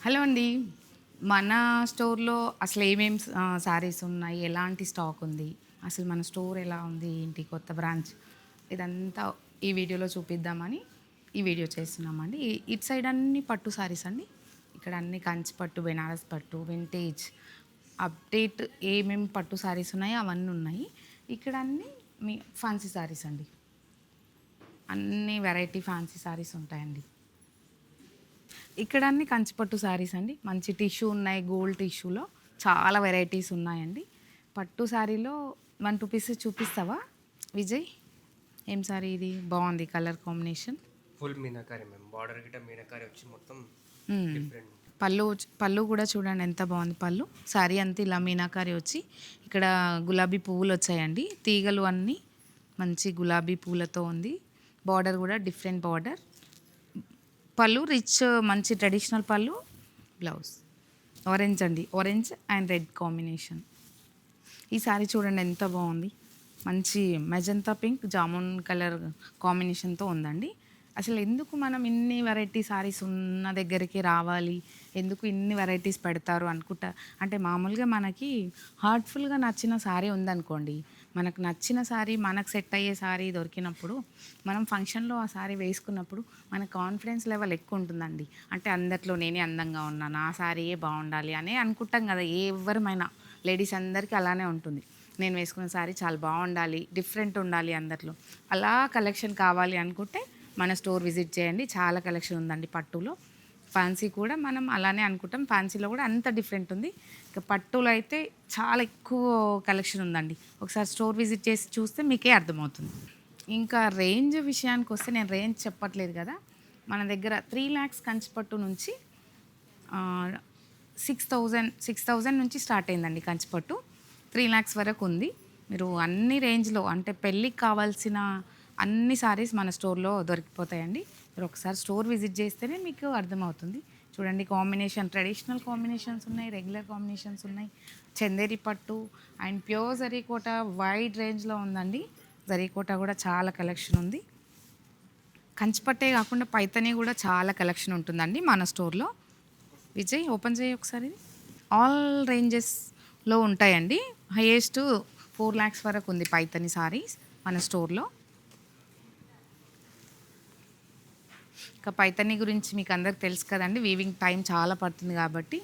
Hello అండి. మన స్టోర్‌లో అసలు ఏమేం శారీస్ ఉన్నాయి? ఎలాంటి స్టాక్ ఉంది? అసలు మన స్టోర్ ఎలా ఉంది? ఏంటి కొత్త బ్రాంచ్ ఇదంతా ఈ వీడియోలో చూపిద్దామని ఈ వీడియో చేస్తున్నామండి. ఇటు సైడ్ అన్నీ పట్టు శారీస్ అండి. ఇక్కడ అన్ని కంచి పట్టు, బెనారస్ పట్టు, వింటేజ్, అప్డేట్ ఏమేమి పట్టు శారీస్ ఉన్నాయో అవన్నీ ఉన్నాయి. ఇక్కడ అన్నీ మీ ఫ్యాన్సీ శారీస్ అండి. అన్ని వెరైటీ ఫ్యాన్సీ శారీస్ ఉంటాయండి. ఇక్కడ అన్ని కంచిపట్టు శారీస్ అండి. మంచి టిష్యూ ఉన్నాయి. గోల్డ్ టిష్యూలో చాలా వెరైటీస్ ఉన్నాయండి. పట్టు శారీలో 1, 2 పీసెస్ చూపిస్తావా విజయ్? ఏం శారీ ఇది? బాగుంది colour combination. Full meenakari ma'am. Border గిట్ట మీనాకారి వచ్చి మొత్తం డిఫరెంట్. పళ్ళు కూడా చూడండి ఎంత బాగుంది పళ్ళు. శారీ అంతా ఇలా మీనాకారి వచ్చి ఇక్కడ గులాబీ పువ్వులు వచ్చాయండి. తీగలు అన్నీ మంచి గులాబీ పూలతో ఉంది. బార్డర్ కూడా డిఫరెంట్ బార్డర్. పళ్ళు రిచ్ మంచి ట్రెడిషనల్ పళ్ళు. బ్లౌజ్ ఆరెంజ్ అండి. Orange and red combination. ఈ శారీ చూడండి ఎంత బాగుంది. మంచి మెజంతా పింక్ జామున్ కలర్ కాంబినేషన్తో ఉందండి. అసలు ఎందుకు మనం ఇన్ని వెరైటీ శారీస్ ఉన్న దగ్గరికి రావాలి, ఎందుకు ఇన్ని వెరైటీస్ పెడతారు అనుకుంటా. అంటే మామూలుగా మనకి హార్ట్ఫుల్గా నచ్చిన శారీ ఉందనుకోండి, మనకు నచ్చిన శారీ, మనకు సెట్ అయ్యే శారీ దొరికినప్పుడు మనం ఫంక్షన్లో ఆ శారీ వేసుకున్నప్పుడు మన కాన్ఫిడెన్స్ లెవెల్ ఎక్కువ ఉంటుందండి. అంటే అందరిలో నేనే అందంగా ఉన్నాను, ఆ శారీయే బాగుండాలి అని అనుకుంటాం కదా. ఎవరమైనా లేడీస్ అందరికీ అలానే ఉంటుంది. నేను వేసుకున్న శారీ చాలా బాగుండాలి, డిఫరెంట్ ఉండాలి అందరిలో. అలా కలెక్షన్ కావాలి అనుకుంటే మన స్టోర్ విజిట్ చేయండి. చాలా కలెక్షన్ ఉందండి పట్టులో. ఫ్యాన్సీ కూడా మనం అలానే అనుకుంటాం, ఫ్యాన్సీలో కూడా అంత డిఫరెంట్ ఉంది. ఇక పట్టులో అయితే చాలా ఎక్కువ కలెక్షన్ ఉందండి. ఒకసారి స్టోర్ విజిట్ చేసి చూస్తే మీకే అర్థమవుతుంది. ఇంకా రేంజ్ విషయానికి వస్తే నేను రేంజ్ చెప్పట్లేదు కదా. మన దగ్గర 3 lakhs కంచిపట్టు నుంచి 6,000 నుంచి స్టార్ట్ అయిందండి కంచిపట్టు. 3 lakhs వరకు ఉంది. మీరు అన్ని రేంజ్లో అంటే పెళ్ళికి కావాల్సిన అన్ని సారీస్ మన స్టోర్లో దొరికిపోతాయండి. మీరు ఒకసారి స్టోర్ విజిట్ చేస్తేనే మీకు అర్థమవుతుంది. చూడండి కాంబినేషన్, ట్రెడిషనల్ కాంబినేషన్స్ ఉన్నాయి, రెగ్యులర్ కాంబినేషన్స్ ఉన్నాయి. చందేరి పట్టు అండ్ ప్యూర్ జరీకోట వైడ్ రేంజ్లో ఉందండి. జరీకోట కూడా చాలా కలెక్షన్ ఉంది. కంచిపట్టే కాకుండా పైతని కూడా చాలా కలెక్షన్ ఉంటుందండి మన స్టోర్లో. విజయ్ ఓపెన్ చేయి ఒకసారి. ఆల్ రేంజెస్లో ఉంటాయండి. హైయెస్ట్ 4 lakhs వరకు ఉంది పైతని సారీస్ మన స్టోర్లో. ఇంకా పైతని గురించి మీకు అందరికి తెలుసు కదండి. వీవింగ్ టైం చాలా పడుతుంది కాబట్టి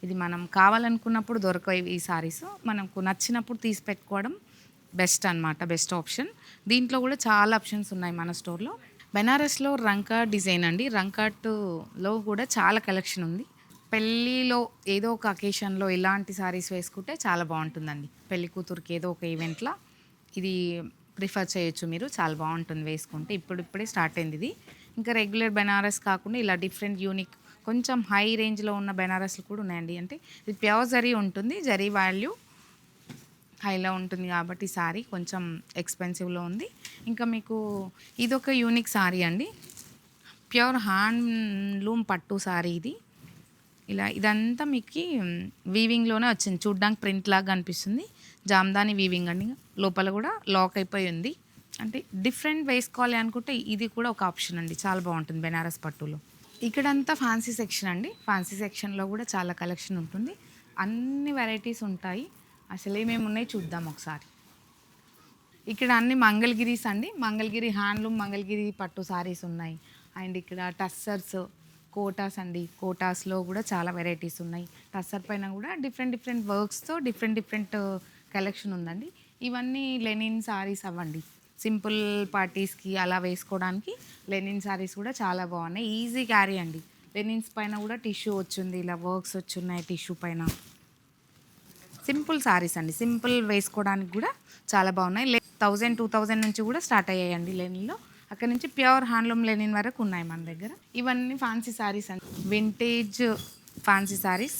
ఇది మనం కావాలనుకున్నప్పుడు దొరకవు ఈ సారీస్. మనకు నచ్చినప్పుడు తీసి పెట్టుకోవడం బెస్ట్ అనమాట, బెస్ట్ ఆప్షన్. దీంట్లో కూడా చాలా ఆప్షన్స్ ఉన్నాయి మన స్టోర్లో. బెనారస్లో రంకా డిజైన్ అండి. రంకాట్లో కూడా చాలా కలెక్షన్ ఉంది. పెళ్ళిలో ఏదో ఒక అకేషన్లో ఇలాంటి సారీస్ వేసుకుంటే చాలా బాగుంటుందండి. పెళ్లి కూతురికి ఏదో ఒక ఈవెంట్లో ఇది ప్రిఫర్ చేయొచ్చు మీరు. చాలా బాగుంటుంది వేసుకుంటే. ఇప్పుడిప్పుడే స్టార్ట్ అయింది ఇది. ఇంకా రెగ్యులర్ బెనారస్ కాకుండా ఇలా డిఫరెంట్ యూనిక్ కొంచెం హై రేంజ్లో ఉన్న బెనారస్లు కూడా ఉన్నాయండి. అంటే ఇది ప్యూర్ జరీ ఉంటుంది. జరీ వాల్యూ హైలో ఉంటుంది కాబట్టి సారీ కొంచెం ఎక్స్పెన్సివ్లో ఉంది. ఇంకా మీకు ఇదొక యూనిక్ సారీ అండి. ప్యూర్ హ్యాండ్లూమ్ పట్టు సారీ ఇది. ఇలా ఇదంతా మీకు వీవింగ్లోనే వచ్చింది. చూడ్డానికి ప్రింట్ లాగా అనిపిస్తుంది. జామ్దాని వీవింగ్ అండి. లోపల కూడా లాక్ అయిపోయి ఉంది. అంటే డిఫరెంట్ వేసుకోవాలి అనుకుంటే ఇది కూడా ఒక ఆప్షన్ అండి. చాలా బాగుంటుంది బెనారస్ పట్టులో. ఇక్కడంతా ఫ్యాన్సీ సెక్షన్ అండి. ఫ్యాన్సీ సెక్షన్లో కూడా చాలా కలెక్షన్ ఉంటుంది. అన్ని వెరైటీస్ ఉంటాయి. అసలు ఏమేమి ఉన్నాయి చూద్దాం ఒకసారి. ఇక్కడ అన్ని మంగళగిరీస్ అండి. మంగళగిరి హ్యాండ్లూమ్, మంగళగిరి పట్టు సారీస్ ఉన్నాయి. అండ్ ఇక్కడ టస్సర్స్, కోటాస్ అండి. కోటాస్లో కూడా చాలా వెరైటీస్ ఉన్నాయి. టస్సర్ పైన కూడా డిఫరెంట్ డిఫరెంట్ వర్క్స్తో డిఫరెంట్ కలెక్షన్ ఉందండి. ఇవన్నీ లెనిన్ సారీస్ అవ్వండి. సింపుల్ పార్టీస్కి అలా వేసుకోవడానికి లెనిన్ సారీస్ కూడా చాలా బాగున్నాయి. ఈజీ క్యారీ అండి. లెనిన్స్ పైన కూడా టిష్యూ వచ్చింది, ఇలా వర్క్స్ వచ్చున్నాయి టిష్యూ పైన. సింపుల్ సారీస్ అండి. సింపుల్ వేసుకోవడానికి కూడా చాలా బాగున్నాయి. 1000, 2000 నుంచి కూడా స్టార్ట్ అయ్యాయండి లెనిన్లో. అక్కడ నుంచి ప్యూర్ హ్యాండ్లూమ్ లెనిన్ వరకు ఉన్నాయి మన దగ్గర. ఇవన్నీ ఫ్యాన్సీ సారీస్ అండి. Vintage fancy saris.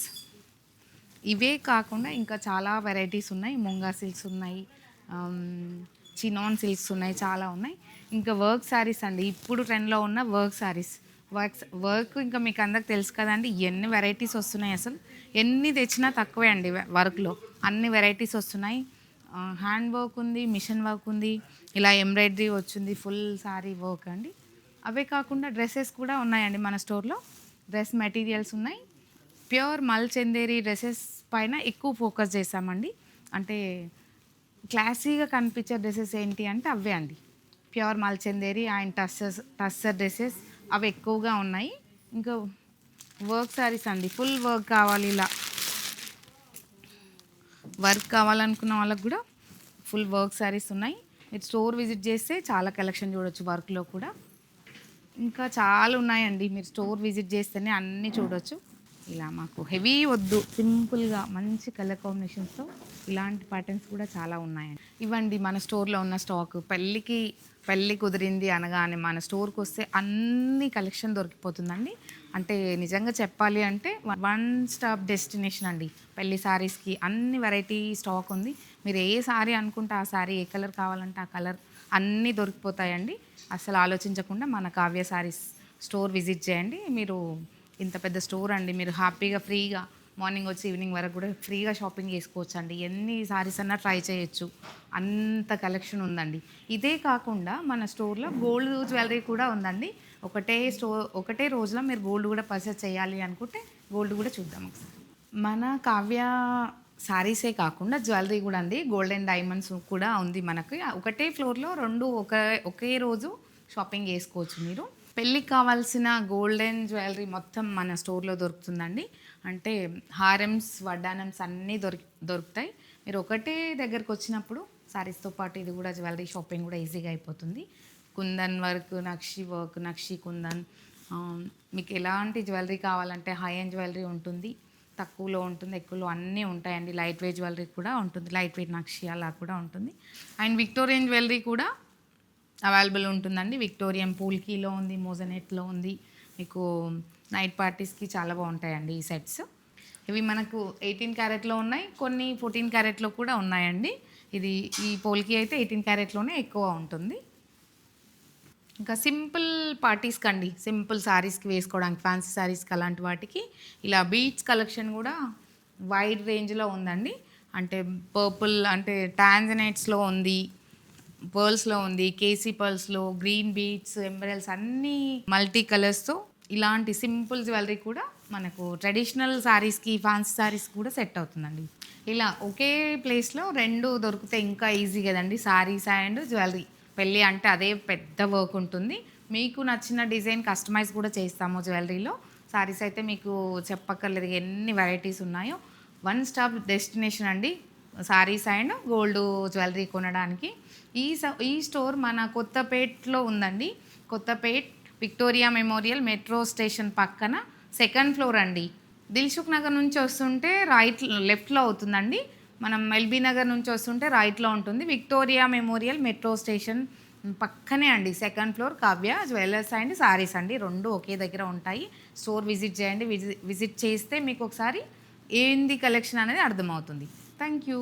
ఇవే కాకుండా ఇంకా చాలా వెరైటీస్ ఉన్నాయి. ముంగా సిల్క్స్ ఉన్నాయి, చినాన్ సిల్క్స్ ఉన్నాయి, చాలా ఉన్నాయి. ఇంకా వర్క్ శారీస్ అండి. ఇప్పుడు ట్రెండ్లో ఉన్న వర్క్ శారీస్. వర్క్ ఇంకా మీకు అందరికి తెలుసు కదండి. ఎన్ని వెరైటీస్ వస్తున్నాయి, అసలు ఎన్ని తెచ్చినా తక్కువే అండి. వర్క్లో అన్ని వెరైటీస్ వస్తున్నాయి. హ్యాండ్ వర్క్ ఉంది, మిషన్ వర్క్ ఉంది, ఇలా ఎంబ్రాయిడరీ వచ్చింది, ఫుల్ శారీ వర్క్ అండి. అవే కాకుండా డ్రెస్సెస్ కూడా ఉన్నాయండి మన స్టోర్లో. డ్రెస్ మెటీరియల్స్ ఉన్నాయి. ప్యూర్ మల్ చందేరి డ్రెస్సెస్ పైన ఎక్కువ ఫోకస్ చేసామండి. అంటే క్లాసీగా కనిపించే డ్రెస్సెస్ ఏంటి అంటే అవే అండి. ప్యూర్ మల్ చందేరి అండ్ టస్సర్ డ్రెస్సెస్ అవి ఎక్కువగా ఉన్నాయి. ఇంకా వర్క్ సారీస్ అండి, ఫుల్ వర్క్ కావాలి, ఇలా వర్క్ కావాలనుకున్న వాళ్ళకి కూడా ఫుల్ వర్క్ సారీస్ ఉన్నాయి. మీరు స్టోర్ విజిట్ చేస్తే చాలా కలెక్షన్ చూడొచ్చు వర్క్లో కూడా. ఇంకా చాలా ఉన్నాయండి, మీరు స్టోర్ విజిట్ చేస్తేనే అన్నీ చూడొచ్చు. ఇలా మాకు హెవీ వద్దు, సింపుల్గా మంచి కలర్ కాంబినేషన్స్తో ఇలాంటి ప్యాటర్న్స్ కూడా చాలా ఉన్నాయండి. ఇవ్వండి మన స్టోర్లో ఉన్న స్టాక్. పెళ్ళి కుదిరింది అనగానే మన స్టోర్కి వస్తే అన్ని కలెక్షన్ దొరికిపోతుందండి. అంటే నిజంగా చెప్పాలి అంటే వన్ స్టాప్ డెస్టినేషన్ అండి. పెళ్లి శారీస్కి అన్ని వెరైటీ స్టాక్ ఉంది. మీరు ఏ శారీ అనుకుంటే ఆ శారీ, ఏ కలర్ కావాలంటే ఆ కలర్ అన్నీ దొరికిపోతాయండి. అసలు ఆలోచించకుండా మన కావ్య శారీస్ స్టోర్ విజిట్ చేయండి. మీరు ఇంత పెద్ద స్టోర్ అండి, మీరు హ్యాపీగా ఫ్రీగా మార్నింగ్ వచ్చి ఈవినింగ్ వరకు కూడా ఫ్రీగా షాపింగ్ చేసుకోవచ్చు అండి. ఎన్ని సారీస్ అన్నా ట్రై చేయొచ్చు, అంత కలెక్షన్ ఉందండి. ఇదే కాకుండా మన స్టోర్లో గోల్డ్ జ్యువెలరీ కూడా ఉందండి. ఒకటే రోజులో మీరు గోల్డ్ కూడా పర్చేస్ చేయాలి అనుకుంటే గోల్డ్ కూడా చూద్దాం ఒకసారి. మన కావ్య శారీసే కాకుండా జ్యువెలరీ కూడా అండి, గోల్డ్ అండ్ డైమండ్స్ కూడా ఉంది మనకి. ఒకటే ఫ్లోర్లో రెండు ఒకే రోజు షాపింగ్ చేసుకోవచ్చు మీరు. పెళ్ళికి కావాల్సిన గోల్డెన్ జ్యువెలరీ మొత్తం మన స్టోర్లో దొరుకుతుందండి. అంటే హారమ్స్, వడ్డానమ్స్ అన్నీ దొరుకుతాయి. మీరు ఒకటే దగ్గరకు వచ్చినప్పుడు శారీస్తో పాటు ఇది కూడా జ్యువెలరీ షాపింగ్ కూడా ఈజీగా అయిపోతుంది. కుందన్ వర్క్, నక్షి కుందన్, మీకు ఎలాంటి జ్యువెలరీ కావాలంటే హై ఎండ్ జ్యువెలరీ ఉంటుంది, తక్కువలో ఉంటుంది, ఎక్కువలో అన్నీ ఉంటాయండి. లైట్ వెయిట్ జ్యువెలరీ కూడా ఉంటుంది, లైట్ వెయిట్ నక్షి అలా కూడా ఉంటుంది. అండ్ విక్టోరియన్ జ్యువెలరీ కూడా అవైలబుల్ ఉంటుందండి. విక్టోరియన్ పూల్కీలో ఉంది, మోజనెట్లో ఉంది. మీకు నైట్ పార్టీస్కి చాలా బాగుంటాయండి ఈ సెట్స్. ఇవి మనకు 18 క్యారెట్లో ఉన్నాయి, కొన్ని 14 క్యారెట్లో కూడా ఉన్నాయండి. ఈ పోల్కి అయితే 18 క్యారెట్లోనే ఎక్కువ ఉంటుంది. ఇంకా సింపుల్ పార్టీస్కి అండి, సింపుల్ శారీస్కి వేసుకోవడానికి, ఫ్యాన్సీ శారీస్కి అలాంటి వాటికి ఇలా బీట్స్ కలెక్షన్ కూడా వైడ్ రేంజ్లో ఉందండి. అంటే పర్పుల్ అంటే టాంజనైట్స్లో ఉంది, పర్ల్స్లో ఉంది, కేసీ పర్ల్స్లో, గ్రీన్ బీట్స్, ఎంబ్రెల్స్ అన్నీ మల్టీ కలర్స్తో ఇలాంటి సింపుల్ జ్యువెలరీ కూడా మనకు ట్రెడిషనల్ శారీస్కి, ఫ్యాన్సీ శారీస్కి కూడా సెట్ అవుతుందండి. ఇలా ఒకే ప్లేస్లో రెండు దొరికితే ఇంకా ఈజీ కదండి, శారీస్ అండ్ జ్యువెలరీ. పెళ్ళి అంటే అదే పెద్ద వర్క్ ఉంటుంది. మీకు నచ్చిన డిజైన్ కస్టమైజ్ కూడా చేస్తాము జ్యువెలరీలో. శారీస్ అయితే మీకు చెప్పక్కర్లేదు ఎన్ని వెరైటీస్ ఉన్నాయో. వన్ స్టాప్ డెస్టినేషన్ అండి శారీస్ అండ్ గోల్డ్ జ్యువెలరీ కొనడానికి. ఈ స్టోర్ మన కొత్తపేట్లో ఉందండి. Kothapet Victoria memorial metro station పక్కన 2nd ఫ్లోర్ అండి. దిల్సుఖ్ నగర్ నుంచి వస్తుంటే లెఫ్ట్లో అవుతుందండి. మనం ఎల్బీ నగర్ నుంచి వస్తుంటే రైట్లో ఉంటుంది. విక్టోరియా మెమోరియల్ మెట్రో స్టేషన్ పక్కనే అండి, 2nd floor. Kavya jewellers and saris అండి, రెండు ఒకే దగ్గర ఉంటాయి. స్టోర్ విజిట్ చేయండి. విజిట్ చేస్తే మీకు ఒకసారి ఏంది కలెక్షన్ అనేది అర్థమవుతుంది. Thank you.